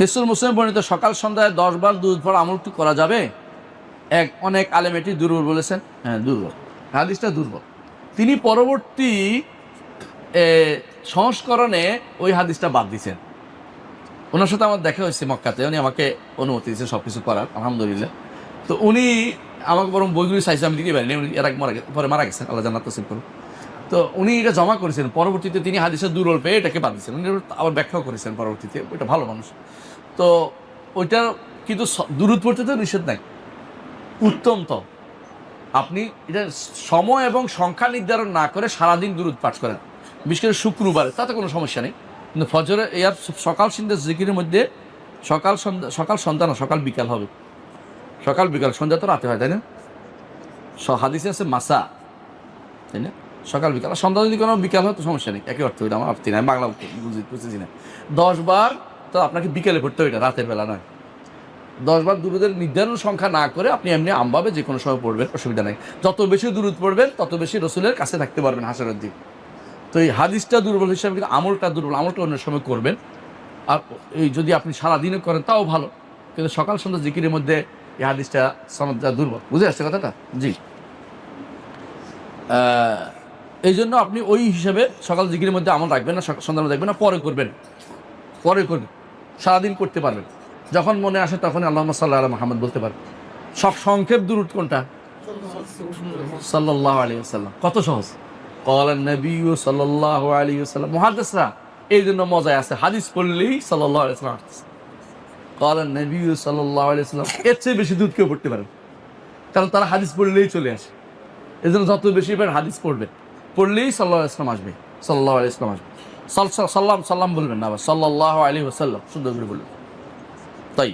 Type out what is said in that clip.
হিসুল মুসলিম বর্ণিত সকাল সন্ধ্যায় 10 বার দুরূদ পড়া আমল কি করা যাবে? অনেক আলেম এটি দুর্বল বলেছেন। হ্যাঁ, দুর্বল, হাদিসটা দুর্বল। তিনি পরবর্তী সংস্করণে ওই হাদিসটা বাদ দিয়েছেন। ওনার সাথে আমার দেখা হয়েছে মক্কাতে, উনি আমাকে অনুমতি দিয়েছেন সব কিছু করার, আলহামদুলিল্লাহ। তো উনি আমাকে বরং বইগুলি চাইছে, আমি দিতে পারিনি, উনি এর আগে পরে মারা গেছেন, আল্লাহ জান্নাত নসিব করুন। তো উনি এটা জমা করেছেন, পরবর্তীতে তিনি হাদিসের দুর্বল পেয়ে এটাকে বাদ দিয়েছেন, উনি আবার ব্যাখ্যাও করেছেন পরবর্তীতে। ওইটা ভালো মানুষ। তো ওইটা কিন্তু দুরূদ পড়তে তো নিষেধ নাই, উত্তম। তো আপনি এটা সময় এবং সংখ্যা নির্ধারণ না করে সারাদিন দুরূদ পাঠ করেন, বিশেষ করে শুক্রবারে, তাতে কোনো সমস্যা নেই। কিন্তু ফজরে ইয়ার সকাল সন্ধ্যা জিকিরের মধ্যে সকাল সন্ধ্যা না, সকাল বিকাল হবে। সকাল বিকাল, সন্ধ্যা তো রাতে হয়, তাই না? হাদিসে আছে মাসা, তাই না? সকাল বিকাল, আর সন্ধ্যা যদি কোনো বিকাল হয় তো সমস্যা নেই, একই অর্থ। ওইটা আমার অর্থ নাই, বাংলা বুঝেছি না। 10 বার তো আপনাকে বিকেলে পড়তে হবে, এটা রাতের বেলা নয়। 10 বার দুরূদের নির্ধারণ সংখ্যা না করে আপনি এমনি আমভাবে যে কোনো সময় পড়বেন, অসুবিধা নেই। যত বেশি দুরূদ পড়বেন তত বেশি রসুলের কাছে থাকতে পারবেন হাসরের দিন। তো এই হাদিসটা দুর্বল হিসাবে কিন্তু আমলটা দুর্বল, আমলটা অন্য সময় করবেন। আর এই যদি আপনি সারাদিনে করেন তাও ভালো, কিন্তু সকাল সন্ধ্যা জিকিরের মধ্যে এই হাদিসটা সনদটা দুর্বল। বুঝে আসছে কথাটা? জি। এই জন্য আপনি ওই হিসাবে সকাল জিকিরের মধ্যে আমল রাখবেন না, সন্ধ্যার মধ্যে রাখবেন না, পরে করবেন, পরে করবেন। সারাদিন করতে পারবেন, যখন মনে আসে তখন আল্লাহুম্মা সাল্লি আলা মুহাম্মদ বলতে পারবেন। সব সংক্ষেপ দুরূদ কোনটা? সাল্লাল্লাহু আলাইহি ওয়াসাল্লাম। কত সহজ। ক্বালান নবিয়্যু সাল্লাল্লাহু আলাইহি ওয়াসাল্লাম। মুহাদ্দিসরা এই জন্য মজায় আছে, হাদিস পড়লেই সাল্লাল্লাহু আলাইহি ওয়াসাল্লাম আসছে। ক্বালান নবিয়্যু সাল্লাল্লাহু আলাইহি ওয়াসাল্লাম, এর চেয়ে বেশি দুরূদ কেউ পড়তে পারেন, কারণ তারা হাদিস পড়লেই চলে আসে। এই জন্য যত বেশি হাদিস পড়বেন, পড়লেই সাল্লাল্লাহু আলাইহি ওয়াসাল্লাম আসবে, সাল্লাল্লাহু আলাইহি ওয়াসাল্লাম আসবে। সাল্লাম বলবেন না, আবার সাল্লাল্লাহু আলাইহি ওয়াসাল্লাম শুদ্ধ করে বলবেন। তাই